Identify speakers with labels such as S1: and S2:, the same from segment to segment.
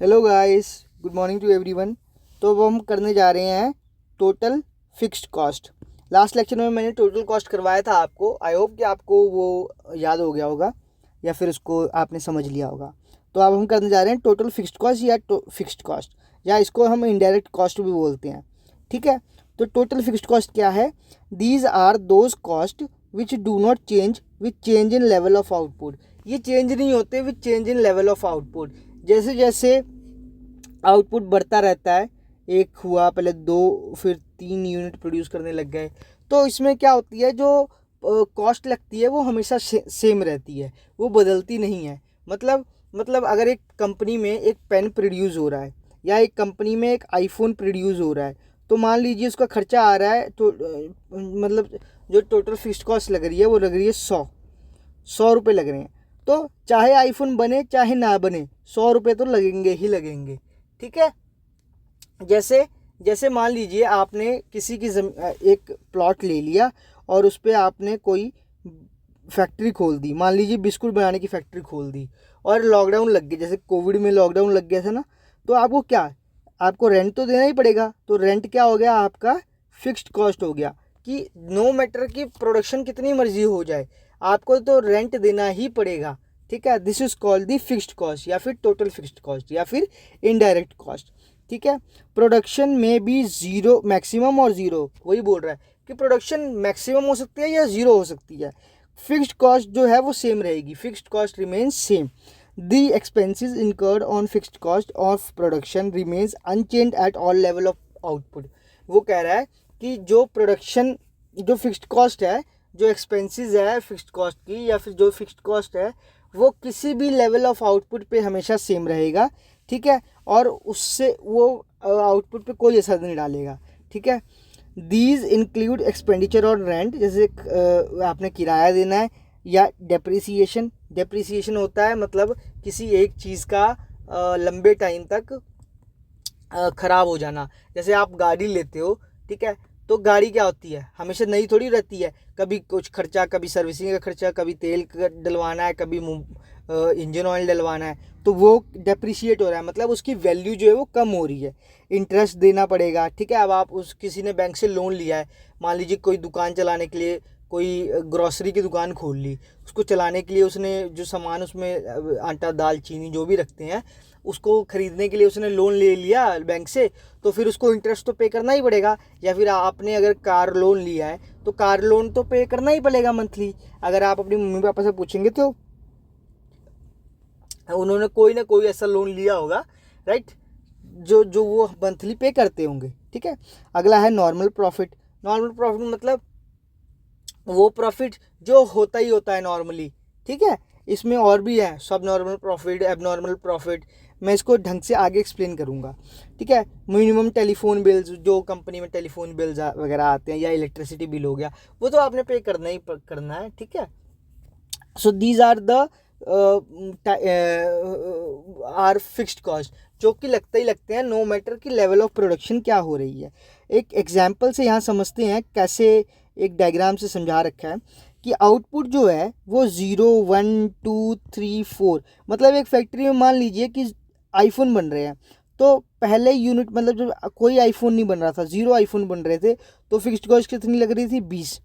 S1: Hello guys, good morning to everyone. तो अब हम करने जा रहे हैं total fixed cost. Last lecture में मैंने टोटल कॉस्ट करवाया था आपको। आई होप कि आपको वो याद हो गया होगा या फिर उसको आपने समझ लिया होगा। तो अब हम करने जा रहे हैं टोटल फिक्स्ड कॉस्ट या फिक्स्ड कॉस्ट, या इसको हम इनडायरेक्ट कॉस्ट भी बोलते हैं। ठीक है, तो टोटल फिक्स्ड कॉस्ट क्या है? These are those cost which do not change with change in level of output. ये चेंज नहीं होते with change in level of output. जैसे जैसे आउटपुट बढ़ता रहता है, एक हुआ, पहले दो, फिर 3 यूनिट प्रोड्यूस करने लग गए, तो इसमें क्या होती है, जो कॉस्ट लगती है वो हमेशा सेम रहती है, वो बदलती नहीं है। मतलब अगर एक कंपनी में एक पेन प्रोड्यूस हो रहा है या एक कंपनी में एक आईफोन प्रोड्यूस हो रहा है, तो मान लीजिए उसका खर्चा आ रहा है, तो मतलब जो टोटल फिक्स्ड कॉस्ट लग रही है वो लग रही है 100 रुपये लग रहे हैं। तो चाहे आईफोन बने चाहे ना बने, 100 रुपये तो लगेंगे ही लगेंगे। ठीक है, जैसे जैसे मान लीजिए आपने किसी की एक प्लॉट ले लिया और उस पर आपने कोई फैक्ट्री खोल दी, मान लीजिए बिस्कुट बनाने की फैक्ट्री खोल दी, और लॉकडाउन लग गया, जैसे कोविड में लॉकडाउन लग गया था ना, तो आपको क्या, आपको रेंट तो देना ही पड़ेगा। तो रेंट क्या हो गया, आपका फिक्स्ड कॉस्ट हो गया, कि नो मैटर की प्रोडक्शन कितनी मर्जी हो जाए, आपको तो रेंट देना ही पड़ेगा। ठीक है, this is called the fixed cost या फिर टोटल फिक्स्ड कॉस्ट या फिर इनडायरेक्ट कॉस्ट। ठीक है, प्रोडक्शन में भी ज़ीरो, मैक्सिमम और ज़ीरो, वही बोल रहा है कि प्रोडक्शन मैक्सिमम हो सकती है या ज़ीरो हो सकती है। फिक्स्ड कॉस्ट जो है वो सेम रहेगी, fixed cost remains same. The expenses incurred on fixed cost of production remains unchanged eight all level of output. वो कह रहा है कि जो प्रोडक्शन, जो फिक्स्ड कॉस्ट है, जो एक्सपेंसेस है फिक्स्ड कॉस्ट की, या फिर जो फिक्स्ड कॉस्ट है, वो किसी भी लेवल ऑफ आउटपुट पे हमेशा सेम रहेगा। ठीक है, और उससे वो आउटपुट पे कोई असर नहीं डालेगा। ठीक है, दीज इंक्लूड एक्सपेंडिचर और रेंट, जैसे आपने किराया देना है, या डेप्रिसिएशन। डेप्रिसिएशन होता है मतलब किसी एक चीज़ का लंबे टाइम तक ख़राब हो जाना। जैसे आप गाड़ी लेते हो, ठीक है, तो गाड़ी क्या होती है, हमेशा नई थोड़ी रहती है। कभी कुछ खर्चा, कभी सर्विसिंग का खर्चा, कभी तेल डलवाना है, कभी इंजन ऑयल डलवाना है, तो वो डेप्रिशिएट हो रहा है, मतलब उसकी वैल्यू जो है वो कम हो रही है। इंटरेस्ट देना पड़ेगा। ठीक है, अब आप उस किसी ने बैंक से लोन लिया है, मान लीजिए कोई दुकान चलाने के लिए, कोई ग्रॉसरी की दुकान खोल ली, उसको चलाने के लिए उसने जो सामान उसमें आटा दाल चीनी जो भी रखते हैं, उसको ख़रीदने के लिए उसने लोन ले लिया बैंक से, तो फिर उसको इंटरेस्ट तो पे करना ही पड़ेगा। या फिर आपने अगर कार लोन लिया है तो कार लोन तो पे करना ही पड़ेगा मंथली। अगर आप अपनी मम्मी पापा से पूछेंगे तो उन्होंने कोई ना कोई ऐसा लोन लिया होगा, राइट, जो जो वो मंथली पे करते होंगे। ठीक है, अगला है नॉर्मल प्रॉफिट। नॉर्मल प्रॉफिट मतलब वो प्रॉफिट जो होता ही होता है नॉर्मली। ठीक है, इसमें और भी है, सब नॉर्मल प्रॉफिट, एबनॉर्मल प्रॉफिट, मैं इसको ढंग से आगे एक्सप्लेन करूँगा। ठीक है, मिनिमम टेलीफोन बिल्स, जो कंपनी में टेलीफोन बिल्स वगैरह आते हैं, या इलेक्ट्रिसिटी बिल हो गया, वो तो आपने पे करना ही करना है। ठीक है, so these are the are fixed cost, जो कि लगते ही लगते हैं नो मैटर की लेवल ऑफ प्रोडक्शन क्या हो रही है। एक एग्जाम्पल से यहाँ समझते हैं कैसे, एक डायग्राम से समझा रखा है कि आउटपुट जो है वो 0 1 2 3 4, मतलब एक फैक्ट्री में मान लीजिए कि आईफोन बन रहे हैं, तो पहले यूनिट, मतलब जब कोई आईफोन नहीं बन रहा था, 0 आईफोन बन रहे थे, तो फिक्स्ड कॉस्ट कितनी लग रही थी, 20।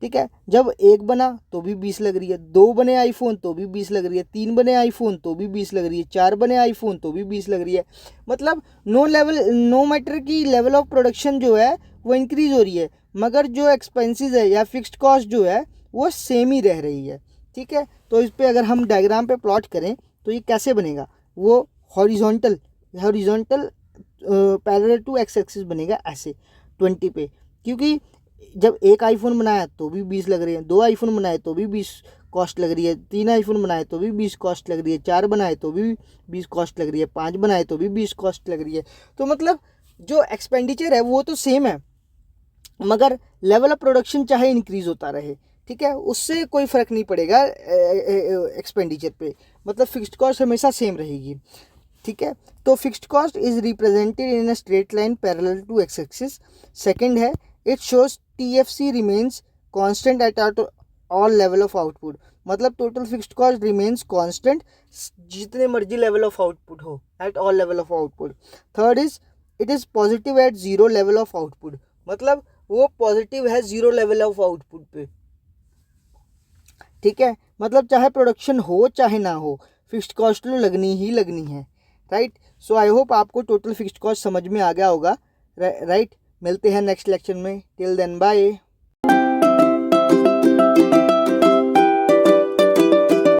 S1: ठीक है, जब एक बना तो भी 20 लग रही है, दो बने आईफोन तो भी 20 लग रही है, तीन बने आईफोन तो भी 20 लग रही है, चार बने आईफोन तो भी 20 लग रही है। मतलब नो मैटर की लेवल ऑफ प्रोडक्शन जो है वो इंक्रीज हो रही है, मगर जो एक्सपेंसेस है या फिक्स्ड कॉस्ट जो है वो सेम ही रह रही है। ठीक है, तो इस पर अगर हम डायग्राम पे प्लॉट करें तो ये कैसे बनेगा, वो horizontal horizontal parallel to x axis बनेगा ऐसे 20 पे, क्योंकि जब एक आईफोन बनाया तो भी 20 लग रही है, दो आईफोन बनाए तो भी 20 कॉस्ट लग रही है, तीन आईफोन बनाए तो भी 20 कॉस्ट लग रही है, चार बनाए तो भी 20 कॉस्ट लग रही है, पाँच बनाए तो भी 20 कॉस्ट लग रही है। तो मतलब जो एक्सपेंडिचर है वो तो सेम है, मगर लेवल ऑफ प्रोडक्शन चाहे इंक्रीज होता रहे, ठीक है, उससे कोई फ़र्क नहीं पड़ेगा एक्सपेंडिचर पे, मतलब फिक्स्ड कॉस्ट हमेशा सेम रहेगी। ठीक है, तो fixed cost is represented in a straight line parallel to x axis. Second है, it shows TFC remains constant at all level of output, मतलब total fixed cost remains constant जितने मर्जी level of output हो, at all level of output. Third is it is positive at zero level of output, मतलब वो positive है zero level of output पे, ठीक है। मतलब चाहे प्रोडक्शन हो चाहे ना हो, फिक्स्ड कॉस्ट तो लगनी ही लगनी है, राइट। सो आई होप आपको टोटल फिक्स्ड कॉस्ट समझ में आ गया होगा, राइट। मिलते हैं नेक्स्ट लेक्चर में, टिल देन बाय।